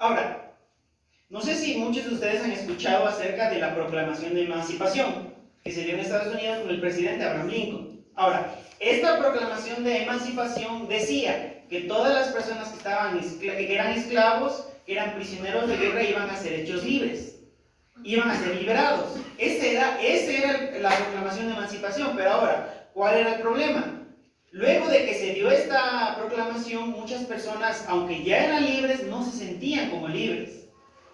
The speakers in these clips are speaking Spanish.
Ahora, no sé si muchos de ustedes han escuchado acerca de la proclamación de emancipación que se dio en Estados Unidos con el presidente Abraham Lincoln. Ahora, esta proclamación de emancipación decía que todas las personas que eran esclavos, que eran prisioneros de guerra, iban a ser hechos libres, iban a ser liberados. Esa era la proclamación de emancipación. Pero ahora, ¿cuál era el problema? Luego de que se dio esta proclamación, muchas personas, aunque ya eran libres, no se sentían como libres.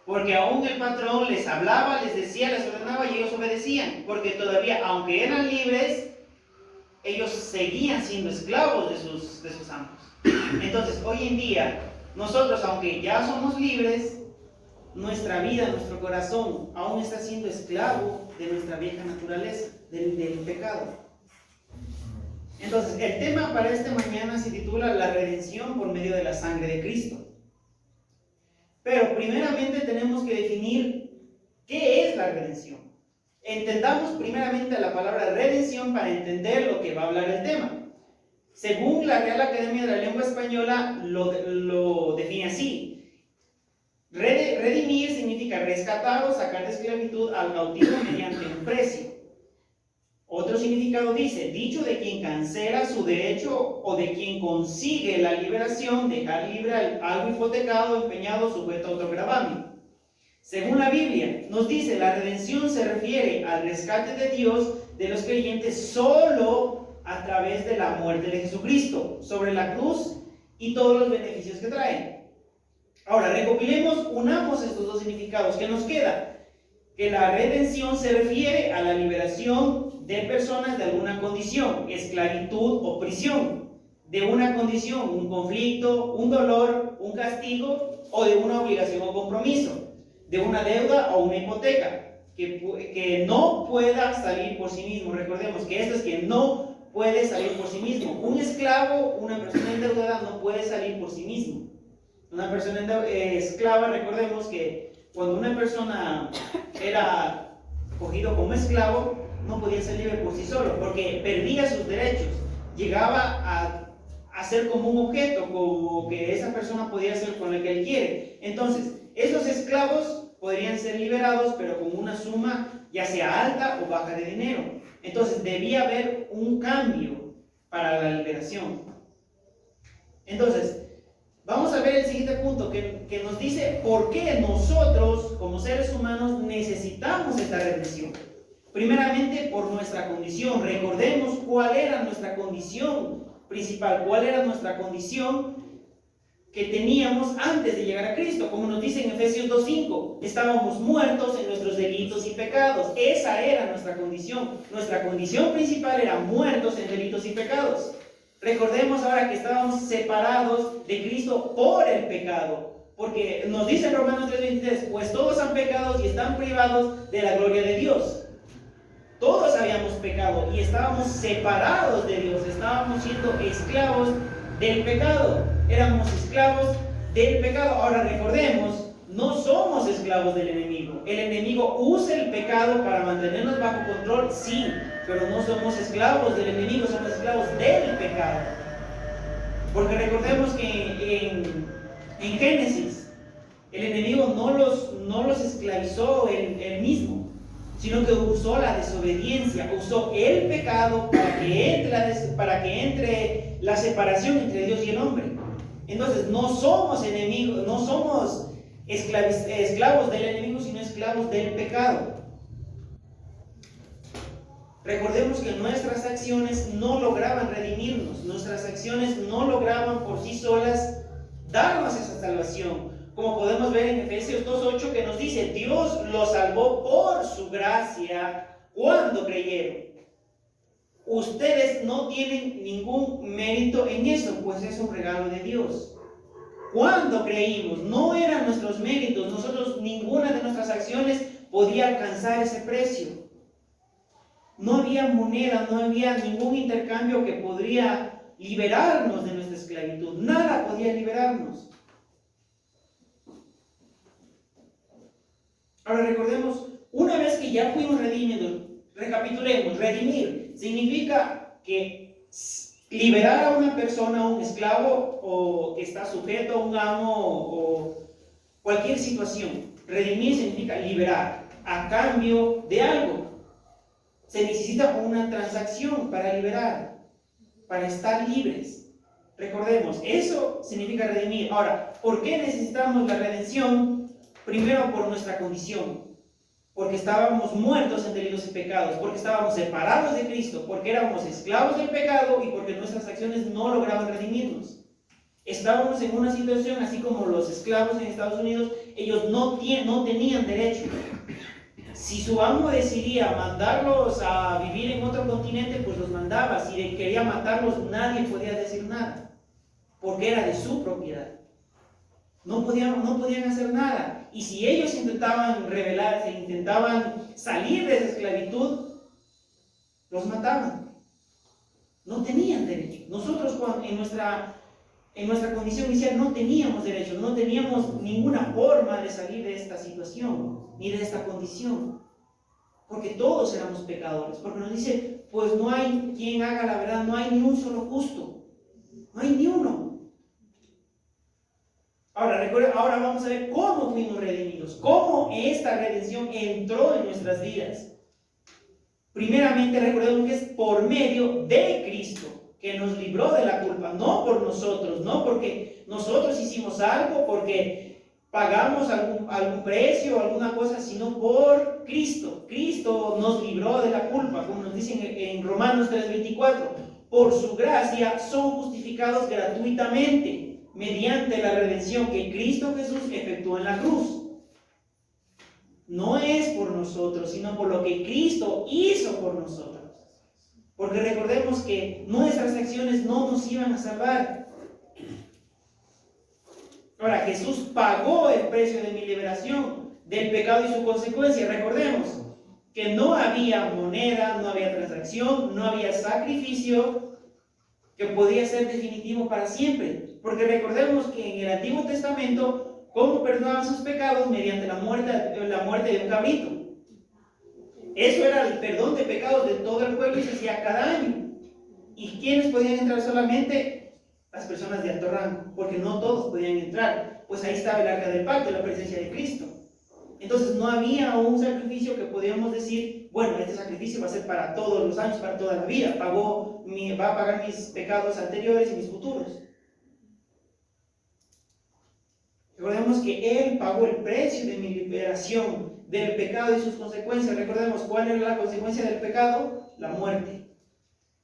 Porque aún el patrón les hablaba, les decía, les ordenaba y ellos obedecían. Porque todavía, aunque eran libres, ellos seguían siendo esclavos de sus amos. Entonces, hoy en día, nosotros, aunque ya somos libres, nuestra vida, nuestro corazón, aún está siendo esclavo de nuestra vieja naturaleza, del pecado. Entonces, el tema para esta mañana se titula La redención por medio de la sangre de Cristo. Pero primeramente tenemos que definir qué es la redención. Entendamos primeramente la palabra redención para entender lo que va a hablar el tema. Según la Real Academia de la Lengua Española, lo define así. Redimir significa rescatar o sacar de esclavitud al cautivo mediante un precio. Otro significado dice, dicho de quien cancela su derecho o de quien consigue la liberación, dejar libre algo hipotecado, empeñado, sujeto a otro gravamen. Según la Biblia, nos dice, la redención se refiere al rescate de Dios de los creyentes solo a través de la muerte de Jesucristo sobre la cruz y todos los beneficios que trae. Ahora, recopilemos, unamos estos dos significados. ¿Qué nos queda? Que la redención se refiere a la liberación de personas de alguna condición, esclavitud o prisión, de una condición, un conflicto, un dolor, un castigo o de una obligación o compromiso, de una deuda o una hipoteca, que no pueda salir por sí mismo. Recordemos que esto es que no puede salir por sí mismo. Un esclavo, una persona endeudada no puede salir por sí mismo. Una persona esclava, recordemos que cuando una persona era cogido como esclavo, no podía ser libre por sí solo, porque perdía sus derechos, llegaba a ser como un objeto, como que esa persona podía hacer con lo que él quiere. Entonces, esos esclavos podrían ser liberados, pero con una suma ya sea alta o baja de dinero. Entonces, debía haber un cambio para la liberación. Entonces, vamos a ver el siguiente punto que nos dice por qué nosotros, como seres humanos, necesitamos esta redención. Primeramente, por nuestra condición. Recordemos cuál era nuestra condición principal, cuál era nuestra condición que teníamos antes de llegar a Cristo. Como nos dice en Efesios 2:5, estábamos muertos en nuestros delitos y pecados. Esa era nuestra condición. Nuestra condición principal era muertos en delitos y pecados. Recordemos ahora que estábamos separados de Cristo por el pecado, porque nos dice en Romanos 3:23, pues todos han pecado y están privados de la gloria de Dios. Todos habíamos pecado y estábamos separados de Dios, estábamos siendo esclavos del pecado, éramos esclavos del pecado. Ahora recordemos, no somos esclavos del enemigo. El enemigo usa el pecado para mantenernos bajo control, sí, pero no somos esclavos del enemigo, somos esclavos del pecado. Porque recordemos que en Génesis, el enemigo no los esclavizó él mismo, sino que usó la desobediencia, usó el pecado para que entre la separación entre Dios y el hombre. Entonces, no somos enemigos, no somos esclavos del enemigo, sino esclavos del pecado. Recordemos que nuestras acciones no lograban redimirnos, nuestras acciones no lograban por sí solas darnos esa salvación. Como podemos ver en Efesios 2:8 que nos dice, Dios los salvó por su gracia cuando creyeron. Ustedes no tienen ningún mérito en eso, pues es un regalo de Dios. Cuando creímos, no eran nuestros méritos, nosotros, ninguna de nuestras acciones podía alcanzar ese precio. No había moneda, no había ningún intercambio que podría liberarnos de nuestra esclavitud. Nada podía liberarnos. Ahora recordemos, una vez que ya fuimos redimidos, recapitulemos, redimir significa que liberar a una persona, a un esclavo, o que está sujeto a un amo, cualquier situación. Redimir significa liberar a cambio de algo. Se necesita una transacción para liberar, para estar libres. Recordemos, eso significa redimir. Ahora, ¿por qué necesitamos la redención? Primero, por nuestra condición. Porque estábamos muertos en delitos y pecados, porque estábamos separados de Cristo, porque éramos esclavos del pecado y porque nuestras acciones no lograban redimirnos. Estábamos en una situación así como los esclavos en Estados Unidos, ellos no tenían derecho. Si su amo decidía mandarlos a vivir en otro continente, pues los mandaba. Si quería matarlos, nadie podía decir nada, porque era de su propiedad. No podían hacer nada. Y si ellos intentaban rebelarse, intentaban salir de esa esclavitud, los mataban. No tenían derecho. Nosotros en nuestra condición inicial no teníamos derecho, no teníamos ninguna forma de salir de esta situación, ni de esta condición. Porque todos éramos pecadores. Porque nos dice, pues no hay quien haga la verdad, no hay ni un solo justo. No hay ni uno. Ahora vamos a ver cómo fuimos redimidos, cómo esta redención entró en nuestras vidas. Primeramente, recordemos que es por medio de Cristo, que nos libró de la culpa, no por nosotros, no porque nosotros hicimos algo, porque pagamos algún precio o alguna cosa, sino por Cristo. Cristo nos libró de la culpa, como nos dicen en Romanos 3:24. Por su gracia son justificados gratuitamente, mediante la redención que Cristo Jesús efectuó en la cruz. No es por nosotros, sino por lo que Cristo hizo por nosotros. Porque recordemos que nuestras acciones no nos iban a salvar. Ahora, Jesús pagó el precio de mi liberación, del pecado y su consecuencia. Recordemos que no había moneda, no había transacción, no había sacrificio que podía ser definitivo para siempre. Porque recordemos que en el Antiguo Testamento, ¿cómo perdonaban sus pecados? Mediante la muerte de un cabrito. Eso era el perdón de pecados de todo el pueblo y se hacía cada año. ¿Y quiénes podían entrar solamente? Las personas de alto rango, porque no todos podían entrar. Pues ahí estaba el arca del pacto, la presencia de Cristo. Entonces no había un sacrificio que podíamos decir, bueno, este sacrificio va a ser para todos los años, para toda la vida. Va a pagar mis pecados anteriores y mis futuros. Recordemos que Él pagó el precio de mi liberación del pecado y sus consecuencias. Recordemos, ¿cuál era la consecuencia del pecado? La muerte.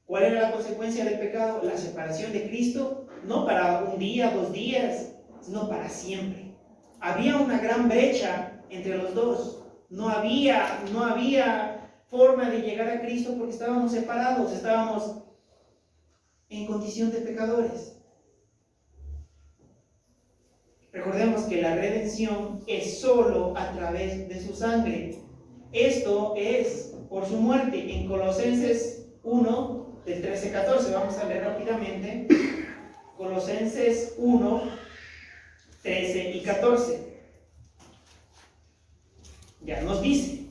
¿Cuál era la consecuencia del pecado? La separación de Cristo, no para un día, 2 días, sino para siempre. Había una gran brecha entre los dos. No había forma de llegar a Cristo porque estábamos separados, estábamos en condición de pecadores. Recordemos que la redención es solo a través de su sangre. Esto es por su muerte. En Colosenses 1, del 13-14, vamos a leer rápidamente. Colosenses 1, 13 y 14. Ya nos dice: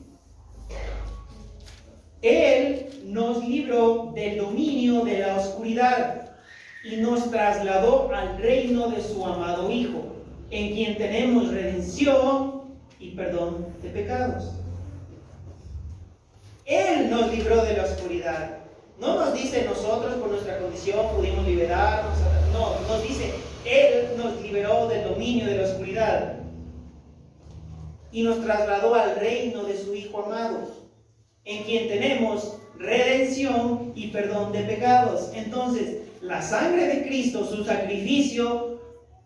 Él nos libró del dominio de la oscuridad y nos trasladó al reino de su amado Hijo, en quien tenemos redención y perdón de pecados. Él nos libró de la oscuridad. No nos dice nosotros por nuestra condición pudimos liberarnos. No, nos dice Él nos liberó del dominio de la oscuridad y nos trasladó al reino de su Hijo amado, en quien tenemos redención y perdón de pecados. Entonces, la sangre de Cristo, su sacrificio,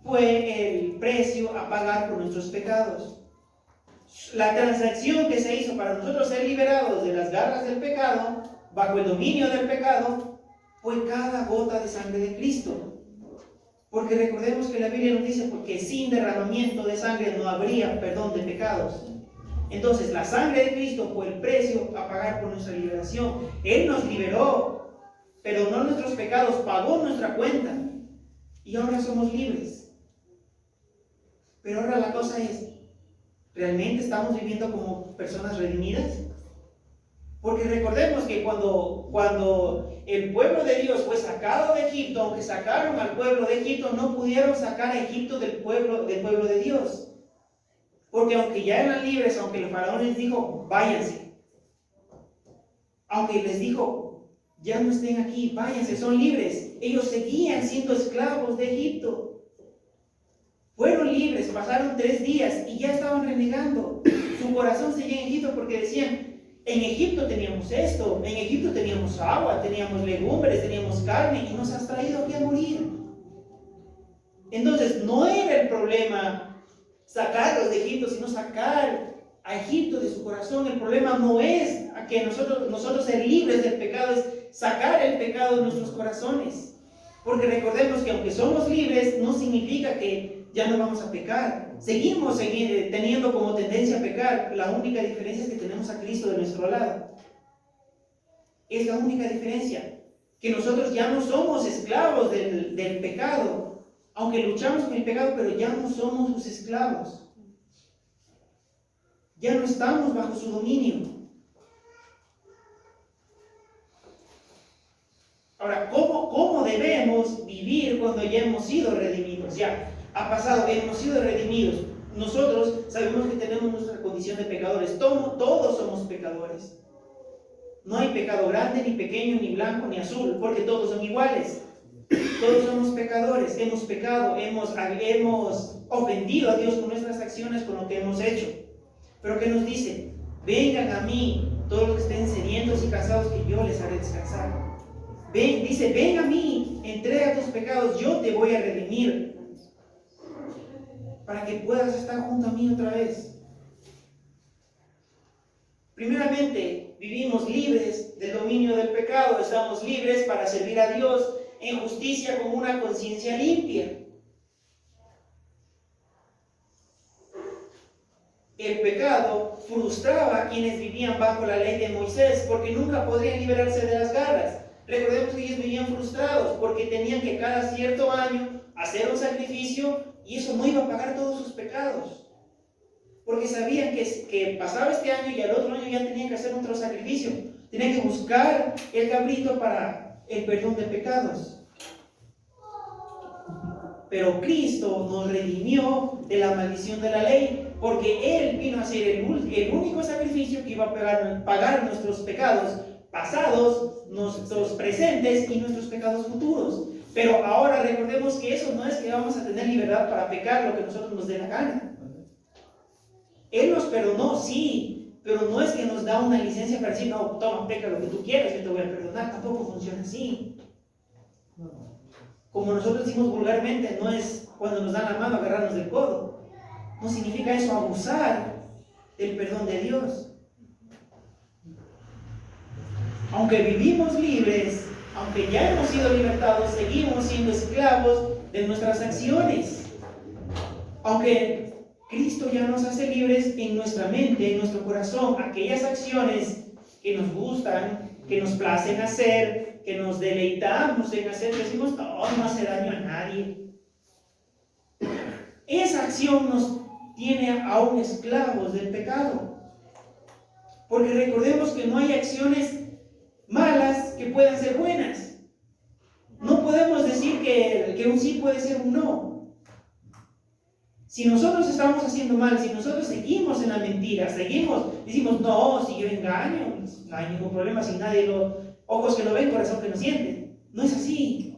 fue el precio a pagar por nuestros pecados. La transacción que se hizo para nosotros ser liberados de las garras del pecado, bajo el dominio del pecado, fue cada gota de sangre de Cristo. Porque recordemos que la Biblia nos dice, porque sin derramamiento de sangre no habría perdón de pecados. Entonces la sangre de Cristo fue el precio a pagar por nuestra liberación. Él nos liberó, pero no nuestros pecados, pagó nuestra cuenta. Y ahora somos libres. Pero ahora la cosa es, ¿realmente estamos viviendo como personas redimidas? Porque recordemos que cuando el pueblo de Dios fue sacado de Egipto, aunque sacaron al pueblo de Egipto, no pudieron sacar a Egipto del pueblo de Dios. Porque aunque ya eran libres, aunque el faraón les dijo, váyanse, aunque les dijo, ya no estén aquí, váyanse, son libres, ellos seguían siendo esclavos de Egipto. Fueron libres, pasaron 3 días y ya estaban renegando. Su corazón seguía en Egipto porque decían, en Egipto teníamos esto, en Egipto teníamos agua, teníamos legumbres, teníamos carne y nos has traído aquí a morir. Entonces no era el problema sacarlos de Egipto, sino sacar a Egipto de su corazón. El problema no es a que nosotros ser libres del pecado, es sacar el pecado de nuestros corazones. Porque recordemos que aunque somos libres, no significa que ya no vamos a pecar. Seguimos teniendo como tendencia a pecar. La única diferencia es que tenemos a Cristo de nuestro lado. Es la única diferencia. Que nosotros ya no somos esclavos del pecado. Aunque luchamos con el pecado, pero ya no somos sus esclavos. Ya no estamos bajo su dominio. Ahora, ¿cómo debemos vivir cuando ya hemos sido redimidos? Ya ha pasado, hemos sido redimidos. Nosotros sabemos que tenemos nuestra condición de pecadores. Todos somos pecadores. No hay pecado grande, ni pequeño, ni blanco, ni azul, porque todos son iguales. Todos somos pecadores, hemos pecado, hemos ofendido a Dios con nuestras acciones, con lo que hemos hecho. Pero ¿qué nos dice? Vengan a mí, todos los que estén sedientos y cansados, que yo les haré descansar. Dice, ven a mí, entrega tus pecados, yo te voy a redimir, para que puedas estar junto a mí otra vez. Primeramente, vivimos libres del dominio del pecado, estamos libres para servir a Dios en justicia con una conciencia limpia. El pecado frustraba a quienes vivían bajo la ley de Moisés, porque nunca podrían liberarse de las garras. Recordemos que ellos vivían frustrados porque tenían que cada cierto año hacer un sacrificio y eso no iba a pagar todos sus pecados. Porque sabían que pasaba este año y al otro año ya tenían que hacer otro sacrificio. Tenían que buscar el cabrito para el perdón de pecados. Pero Cristo nos redimió de la maldición de la ley, porque Él vino a ser el único sacrificio que iba a pagar nuestros pecados pasados, nuestros presentes y nuestros pecados futuros. Pero ahora recordemos que eso no es que vamos a tener libertad para pecar lo que nosotros nos dé la gana. Él nos perdonó, sí, pero no es que nos da una licencia para decir, no, toma, peca lo que tú quieras, yo te voy a perdonar. Tampoco funciona así. Como nosotros decimos vulgarmente, no es cuando nos dan la mano agarrarnos del codo. No significa eso abusar del perdón de Dios. Aunque vivimos libres, aunque ya hemos sido libertados, seguimos siendo esclavos de nuestras acciones. Aunque Cristo ya nos hace libres en nuestra mente, en nuestro corazón, aquellas acciones que nos gustan, que nos placen hacer, que nos deleitamos en hacer, decimos, no hace daño a nadie. Esa acción nos tiene aún esclavos del pecado. Porque recordemos que no hay acciones malas que puedan ser buenas. No podemos decir que un sí puede ser un no. Si nosotros estamos haciendo mal, si nosotros seguimos en la mentira, decimos, no, si yo engaño, no hay ningún problema, si nadie ojos que lo ven, corazón que no siente. No es así.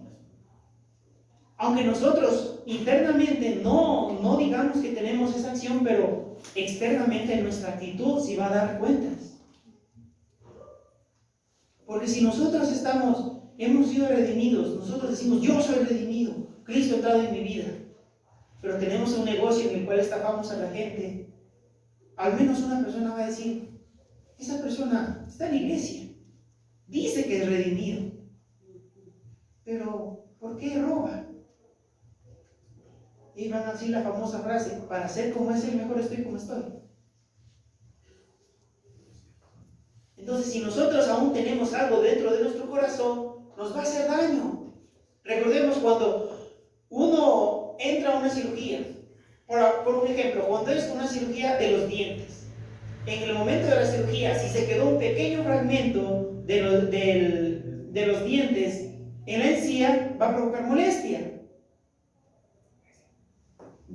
Aunque nosotros internamente no digamos que tenemos esa acción, pero externamente nuestra actitud sí va a dar cuentas. Porque si nosotros hemos sido redimidos, nosotros decimos, yo soy redimido, Cristo ha entrado en mi vida, pero tenemos un negocio en el cual estafamos a la gente, al menos una persona va a decir, esa persona está en la iglesia, dice que es redimido, pero ¿por qué roba? Y van a decir la famosa frase, para ser como es él, mejor estoy como estoy. Entonces, si nosotros aún tenemos algo dentro de nuestro corazón, nos va a hacer daño. Recordemos cuando uno entra a una cirugía, por un ejemplo, cuando es una cirugía de los dientes. En el momento de la cirugía, si se quedó un pequeño fragmento de los dientes en la encía, va a provocar molestia.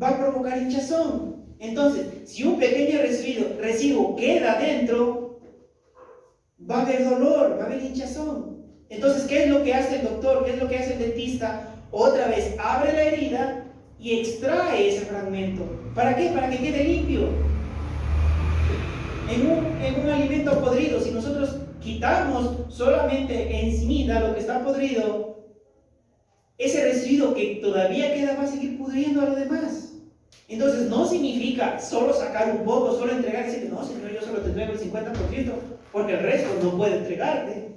Va a provocar hinchazón. Entonces, si un pequeño residuo queda dentro, va a haber dolor, va a haber hinchazón. Entonces, ¿qué es lo que hace el doctor? ¿Qué es lo que hace el dentista? Otra vez abre la herida y extrae ese fragmento. ¿Para qué? Para que quede limpio. En un alimento podrido, si nosotros quitamos solamente encimita lo que está podrido, ese residuo que todavía queda va a seguir pudriendo a lo demás. Entonces no significa solo sacar un poco, solo entregar y decir, no, Señor, yo solo te entrego el 50%, porque el resto no puedo entregarte.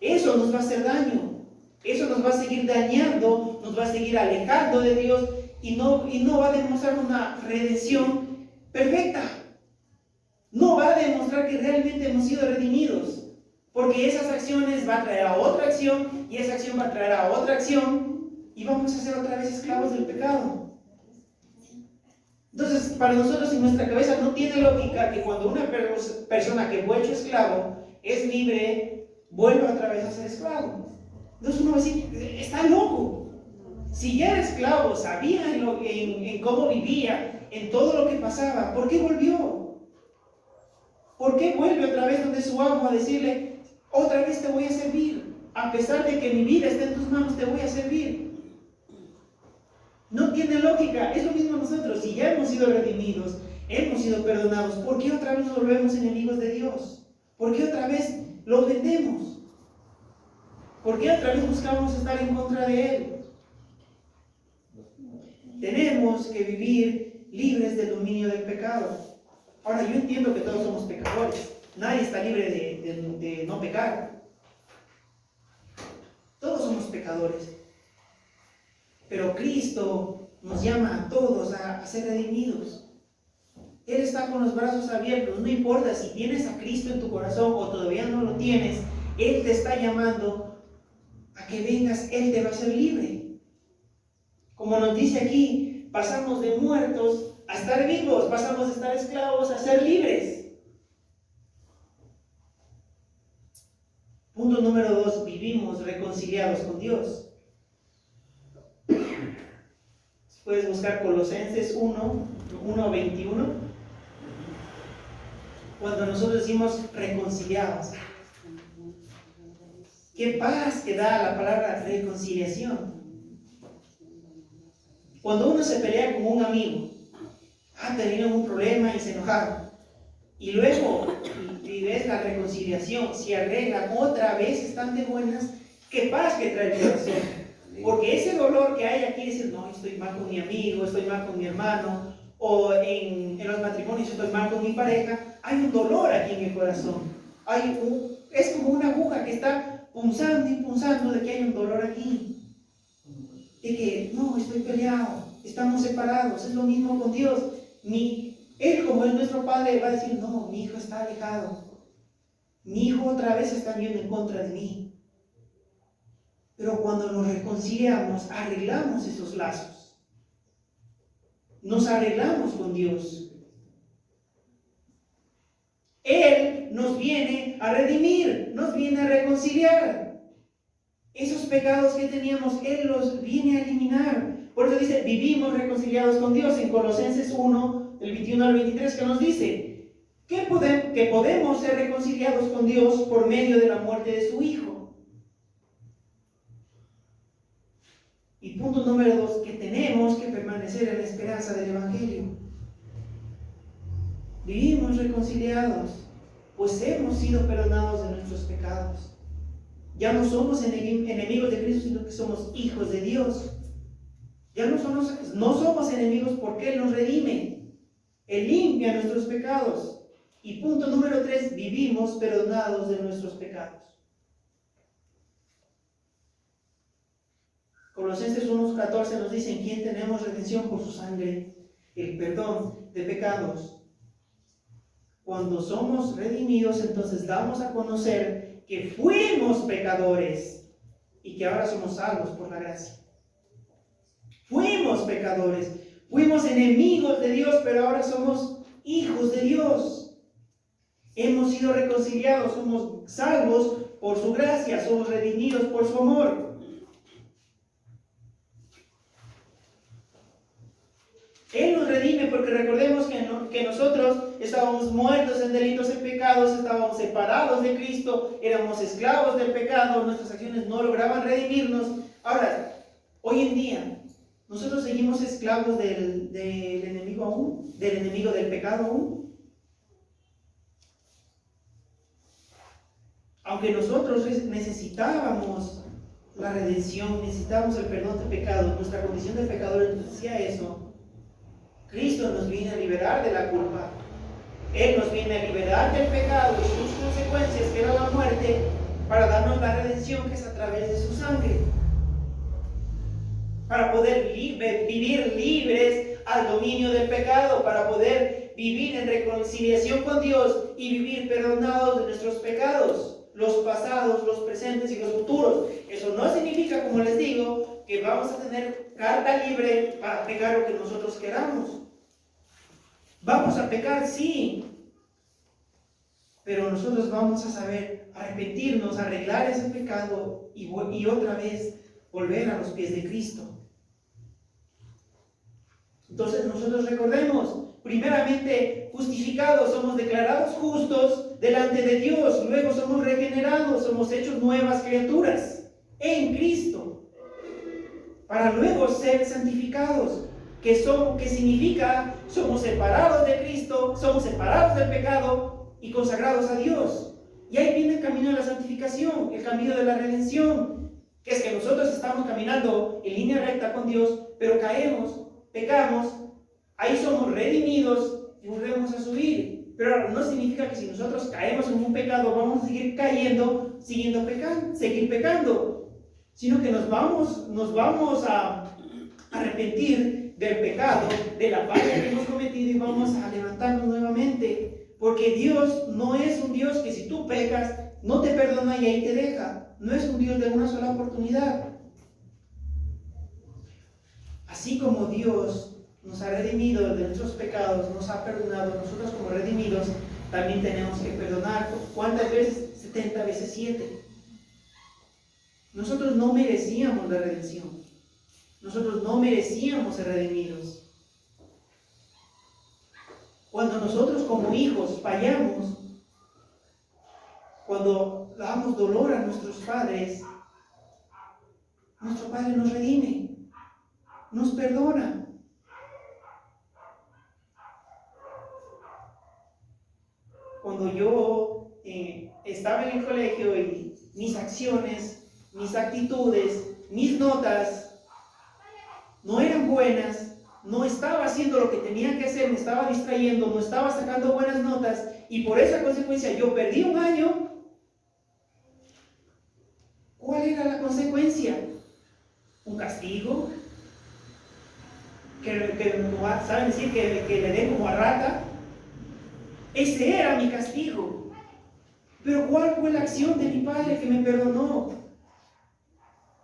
Eso nos va a hacer daño. Eso nos va a seguir dañando, nos va a seguir alejando de Dios y no va a demostrar una redención perfecta. No va a demostrar que realmente hemos sido redimidos. Porque esas acciones van a traer a otra acción y esa acción va a traer a otra acción y vamos a ser otra vez esclavos del pecado. Entonces, para nosotros en nuestra cabeza no tiene lógica que cuando una persona que fue hecho esclavo es libre, vuelva otra vez a ser esclavo. Entonces uno va a decir, está loco. Si ya era esclavo, sabía en cómo vivía, en todo lo que pasaba, ¿por qué volvió? ¿Por qué vuelve otra vez donde su amo a decirle, otra vez te voy a servir? A pesar de que mi vida está en tus manos, te voy a servir. No tiene lógica. Es lo mismo nosotros. Si ya hemos sido redimidos, hemos sido perdonados, ¿por qué otra vez nos volvemos enemigos de Dios? ¿Por qué otra vez lo ofendemos? ¿Por qué otra vez buscamos estar en contra de Él? Tenemos que vivir libres del dominio del pecado. Ahora, yo entiendo que todos somos pecadores. Nadie está libre de no pecar. Todos somos pecadores. Pero Cristo nos llama a todos a ser redimidos. Él está con los brazos abiertos. No importa si tienes a Cristo en tu corazón o todavía no lo tienes. Él te está llamando a que vengas. Él te va a hacer libre. Como nos dice aquí, pasamos de muertos a estar vivos. Pasamos de estar esclavos a ser libres. Punto número 2. Vivimos reconciliados con Dios. Puedes buscar Colosenses 1:21. Cuando nosotros decimos reconciliados. Qué paz que da la palabra reconciliación. Cuando uno se pelea con un amigo, tenían un problema y se enojaron. Y luego y ves la reconciliación, se arreglan, otra vez están de buenas. Qué paz que trae el corazón. Porque ese dolor que hay aquí, decir, no, estoy mal con mi amigo, estoy mal con mi hermano, o en los matrimonios estoy mal con mi pareja, hay un dolor aquí en el corazón. Es como una aguja que está punzando y punzando de que hay un dolor aquí. De que, no, estoy peleado, estamos separados, es lo mismo con Dios. Él, como es nuestro Padre, va a decir, no, mi hijo está alejado. Mi hijo otra vez está yendo en contra de mí. Pero cuando nos reconciliamos, arreglamos esos lazos. Nos arreglamos con Dios. Él nos viene a redimir, nos viene a reconciliar. Esos pecados que teníamos, Él los viene a eliminar. Por eso dice, vivimos reconciliados con Dios. En Colosenses 1, del 21 al 23, que nos dice que podemos ser reconciliados con Dios por medio de la muerte de su Hijo. Y punto número 2, que tenemos que permanecer en la esperanza del Evangelio. Vivimos reconciliados, pues hemos sido perdonados de nuestros pecados. Ya no somos enemigos de Cristo, sino que somos hijos de Dios. Ya no somos enemigos porque Él nos redime. Él limpia nuestros pecados. Y punto número 3, vivimos perdonados de nuestros pecados. Colosenses 1:14 nos dice en quién tenemos redención por su sangre, el perdón de pecados. Cuando somos redimidos, entonces damos a conocer que fuimos pecadores y que ahora somos salvos por la gracia. Fuimos pecadores, fuimos enemigos de Dios, pero ahora somos hijos de Dios. Hemos sido reconciliados, somos salvos por su gracia, somos redimidos por su amor. Él nos redime, porque recordemos que nosotros estábamos muertos en delitos y pecados, estábamos separados de Cristo, éramos esclavos del pecado, nuestras acciones no lograban redimirnos. Ahora, hoy en día, nosotros seguimos esclavos del enemigo aún, del enemigo del pecado aún. Aunque nosotros necesitábamos la redención, necesitábamos el perdón de pecados, nuestra condición de pecadores nos decía eso. Cristo nos viene a liberar de la culpa. Él nos viene a liberar del pecado y sus consecuencias, que era la muerte, para darnos la redención que es a través de su sangre. Para poder vivir libres al dominio del pecado, para poder vivir en reconciliación con Dios y vivir perdonados de nuestros pecados, los pasados, los presentes y los futuros. Eso no significa, como les digo, que vamos a tener carta libre para pecar lo que nosotros queramos. Vamos a pecar, sí, pero nosotros vamos a saber arrepentirnos, arreglar ese pecado y otra vez volver a los pies de Cristo. Entonces nosotros recordemos, primeramente justificados, somos declarados justos delante de Dios, luego somos regenerados, somos hechos nuevas criaturas en Cristo, para luego ser santificados, que significa somos separados de Cristo, somos separados del pecado y consagrados a Dios. Y ahí viene el camino de la santificación, el camino de la redención, que es que nosotros estamos caminando en línea recta con Dios, pero caemos, pecamos, ahí somos redimidos y volvemos a subir. Pero no significa que si nosotros caemos en un pecado vamos a seguir cayendo, seguir pecando, sino que nos vamos a arrepentir del pecado, de la falla que hemos cometido, y vamos a levantarnos nuevamente, porque Dios no es un Dios que si tú pecas no te perdona y ahí te deja. No es un Dios de una sola oportunidad. Así como Dios nos ha redimido de nuestros pecados, nos ha perdonado, nosotros como redimidos también tenemos que perdonar. ¿Cuántas veces? 70 veces 7. Nosotros no merecíamos la redención. Nosotros no merecíamos ser redimidos. Cuando nosotros como hijos fallamos, cuando damos dolor a nuestros padres, nuestro Padre nos redime, nos perdona. Cuando yo estaba en el colegio y mis acciones, mis actitudes, mis notas no eran buenas, no estaba haciendo lo que tenía que hacer, me estaba distrayendo, no estaba sacando buenas notas, y por esa consecuencia yo perdí un año. ¿Cuál era la consecuencia? ¿Un castigo? ¿Saben decir que le den como a rata? Ese era mi castigo. Pero ¿cuál fue la acción de mi Padre que me perdonó?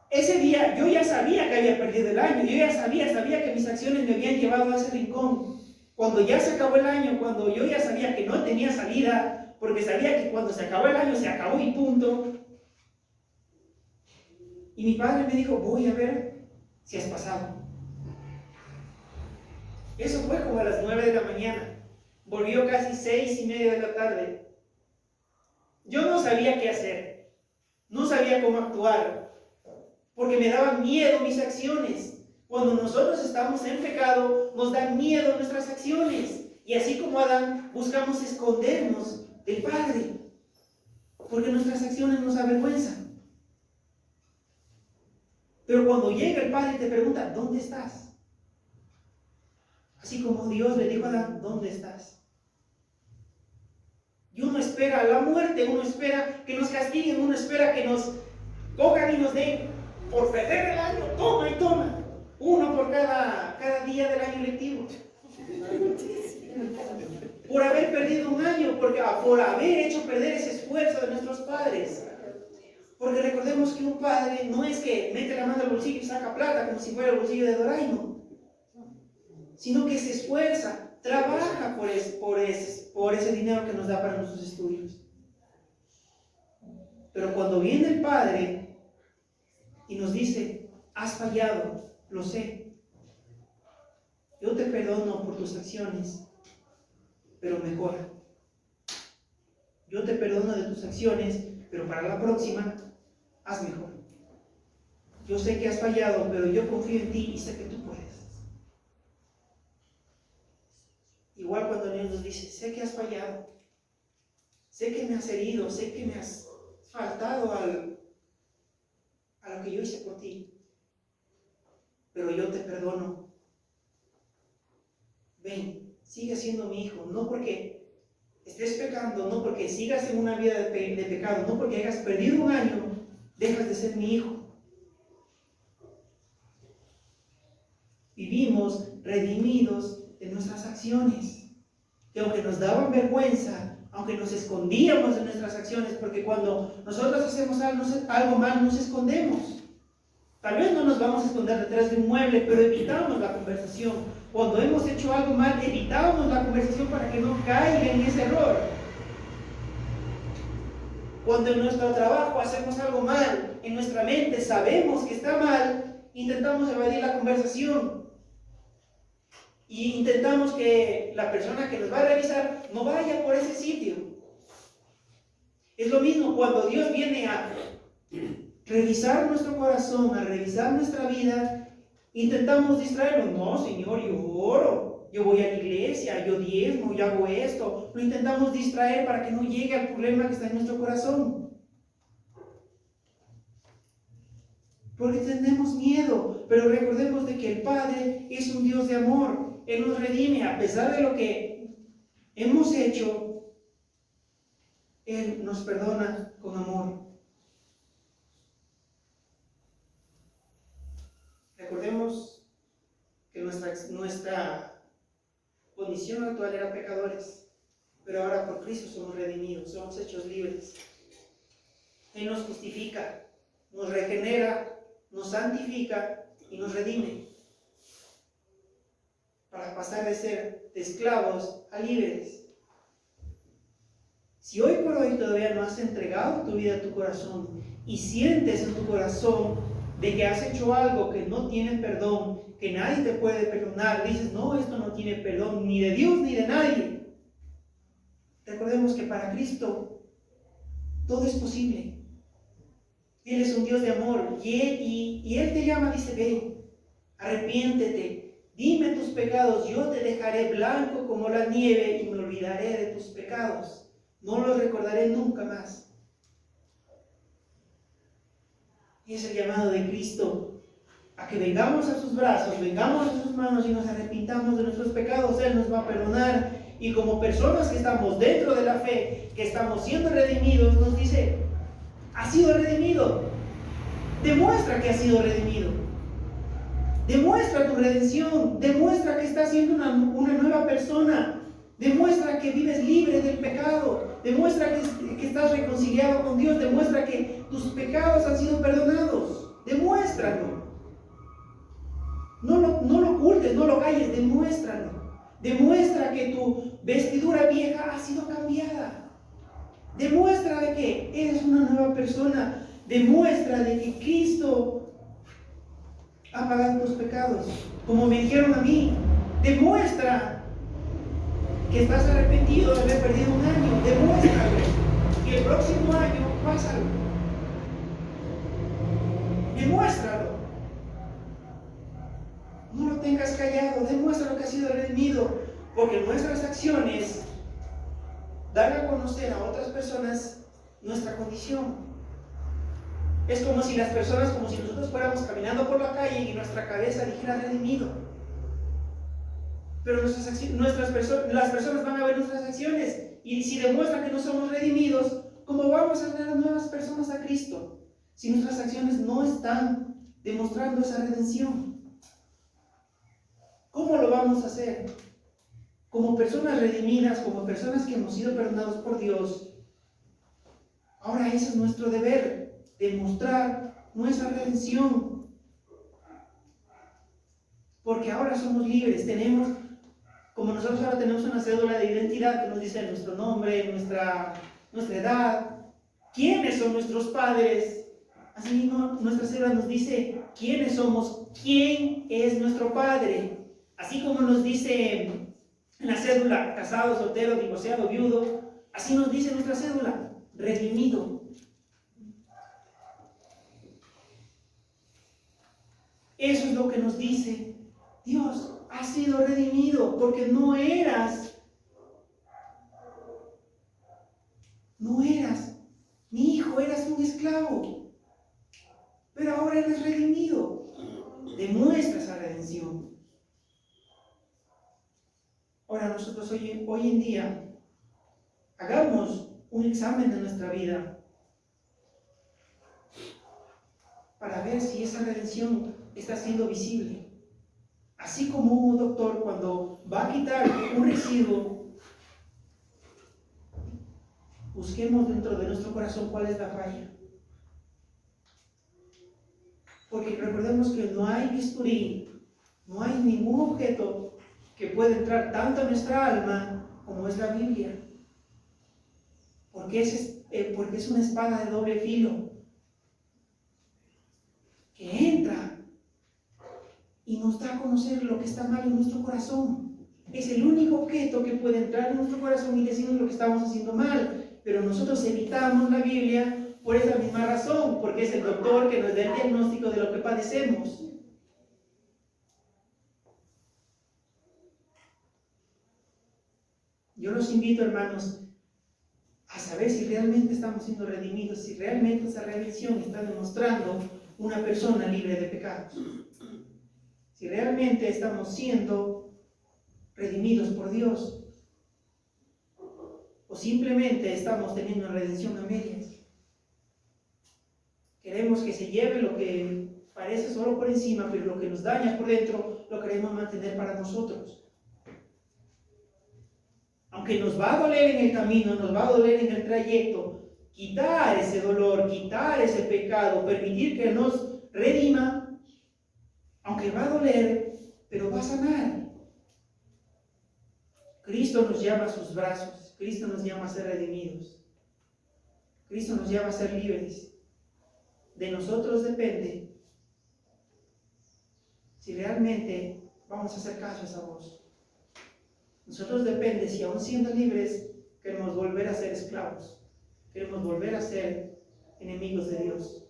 Ese día yo ya sabía que había perdido el año, yo ya sabía que mis acciones me habían llevado a ese rincón. Cuando ya se acabó el año, cuando yo ya sabía que no tenía salida, porque sabía que cuando se acabó el año se acabó y punto. Y mi padre me dijo, voy a ver si has pasado. Eso fue como a las 9 de la mañana. Volvió casi 6:30 de la tarde. Yo no sabía qué hacer, no sabía cómo actuar, porque me daban miedo mis acciones. Cuando nosotros estamos en pecado, nos dan miedo nuestras acciones. Y así como Adán, buscamos escondernos del Padre, porque nuestras acciones nos avergüenzan. Pero cuando llega el Padre y te pregunta, ¿dónde estás? Así como Dios le dijo a Adán, ¿dónde estás? Y uno espera la muerte, uno espera que nos castiguen, uno espera que nos cojan y nos den por perder el año, toma y toma. Uno por cada día del año lectivo. Por haber perdido un año, por haber hecho perder ese esfuerzo de nuestros padres. Porque recordemos que un padre no es que mete la mano al bolsillo y saca plata como si fuera el bolsillo de Doraemon, sino que se esfuerza, trabaja por ese dinero que nos da para nuestros estudios. Pero cuando viene el Padre y nos dice, has fallado, lo sé, yo te perdono por tus acciones, pero mejora. Yo te perdono de tus acciones, pero para la próxima, haz mejor. Yo sé que has fallado, pero yo confío en ti y sé que tú puedes. Igual cuando Dios nos dice, sé que has fallado, sé que me has herido, sé que me has faltado a lo que yo hice por ti, pero yo te perdono. Ven, sigue siendo mi hijo, no porque estés pecando, no porque sigas en una vida de pecado, no porque hayas perdido un año, dejas de ser mi hijo. Vivimos redimidos de nuestras acciones, que aunque nos daban vergüenza, aunque nos escondíamos de nuestras acciones, porque cuando nosotros hacemos algo mal nos escondemos. Tal vez no nos vamos a esconder detrás de un mueble, pero evitamos la conversación. Cuando hemos hecho algo mal, evitamos la conversación para que no caiga en ese error. Cuando en nuestro trabajo hacemos algo mal, en nuestra mente sabemos que está mal, intentamos evadir la conversación. Y intentamos que la persona que nos va a revisar no vaya por ese sitio. Es lo mismo cuando Dios viene a revisar nuestro corazón, a revisar nuestra vida, intentamos distraerlo. No, Señor, yo oro, yo voy a la iglesia, yo diezmo, yo hago esto. Lo intentamos distraer para que no llegue al problema que está en nuestro corazón. Porque tenemos miedo, pero recordemos de que el Padre es un Dios de amor. Él nos redime a pesar de lo que hemos hecho. Él nos perdona con amor. Recordemos que nuestra condición actual era pecadores, pero ahora por Cristo somos redimidos, somos hechos libres. Él nos justifica, nos regenera, nos santifica y nos redime para pasar de ser de esclavos a libres. Si hoy por hoy todavía no has entregado tu vida a tu corazón y sientes en tu corazón de que has hecho algo que no tiene perdón, que nadie te puede perdonar, dices, no, esto no tiene perdón ni de Dios ni de nadie. Recordemos que para Cristo todo es posible. Él es un Dios de amor y Él te llama, dice, ven, arrepiéntete, dime tus pecados, yo te dejaré blanco como la nieve y me olvidaré de tus pecados. No los recordaré nunca más. Y es el llamado de Cristo a que vengamos a sus brazos, vengamos a sus manos y nos arrepintamos de nuestros pecados. Él nos va a perdonar. Y como personas que estamos dentro de la fe, que estamos siendo redimidos, nos dice, has sido redimido. Demuestra que has sido redimido. Demuestra tu redención. Demuestra que estás siendo una nueva persona. Demuestra que vives libre del pecado. Demuestra que estás reconciliado con Dios. Demuestra que tus pecados han sido perdonados. Demuéstralo. No lo ocultes, no lo calles. Demuéstralo. Demuestra que tu vestidura vieja ha sido cambiada. Demuestra de que eres una nueva persona. Demuestra de que Cristo ha pagado tus pecados, como me dijeron a mí. Demuestra que estás arrepentido de haber perdido un año. Demuéstralo. Y el próximo año, pásalo. Demuéstralo. No lo tengas callado. Demuestra lo que has sido redimido. Porque nuestras acciones dan a conocer a otras personas nuestra condición. Es como si nosotros fuéramos caminando por la calle y nuestra cabeza dijera redimido. Pero las personas van a ver nuestras acciones. Y si demuestran que no somos redimidos, ¿cómo vamos a traer a nuevas personas a Cristo? Si nuestras acciones no están demostrando esa redención. ¿Cómo lo vamos a hacer? Como personas redimidas, como personas que hemos sido perdonados por Dios. Ahora ese es nuestro deber. Demostrar nuestra redención, porque ahora somos libres. Como nosotros ahora tenemos una cédula de identidad que nos dice nuestro nombre, nuestra edad, quiénes son nuestros padres. Así nuestra cédula nos dice quiénes somos, quién es nuestro padre. Así como nos dice en la cédula, casado, soltero, divorciado, viudo, así nos dice nuestra cédula, redimido. Eso es lo que nos dice Dios. Has sido redimido porque no eras mi hijo, eras un esclavo. Pero ahora eres redimido. Demuestra esa redención. Ahora nosotros hoy en día hagamos un examen de nuestra vida para ver si esa redención está siendo visible. Así como un doctor cuando va a quitar un residuo, busquemos dentro de nuestro corazón cuál es la falla. Porque recordemos que no hay bisturí, no hay ningún objeto que pueda entrar tanto a nuestra alma como es la Biblia. Porque es una espada de doble filo que entra y nos da a conocer lo que está mal en nuestro corazón. Es el único objeto que puede entrar en nuestro corazón y decirnos lo que estamos haciendo mal. Pero nosotros evitamos la Biblia por esa misma razón, porque es el doctor que nos da el diagnóstico de lo que padecemos. Yo los invito, hermanos, a saber si realmente estamos siendo redimidos, si realmente esa redención está demostrando una persona libre de pecados. Si realmente estamos siendo redimidos por Dios, o simplemente estamos teniendo una redención a medias. Queremos que se lleve lo que parece solo por encima, pero lo que nos daña por dentro lo queremos mantener para nosotros. Aunque nos va a doler en el camino, nos va a doler en el trayecto, quitar ese dolor, quitar ese pecado, permitir que nos redima, aunque va a doler, pero va a sanar. Cristo nos llama a sus brazos, Cristo nos llama a ser redimidos, Cristo nos llama a ser libres. De nosotros depende si realmente vamos a hacer caso a esa voz. Nosotros depende si aún siendo libres queremos volver a ser esclavos, queremos volver a ser enemigos de Dios.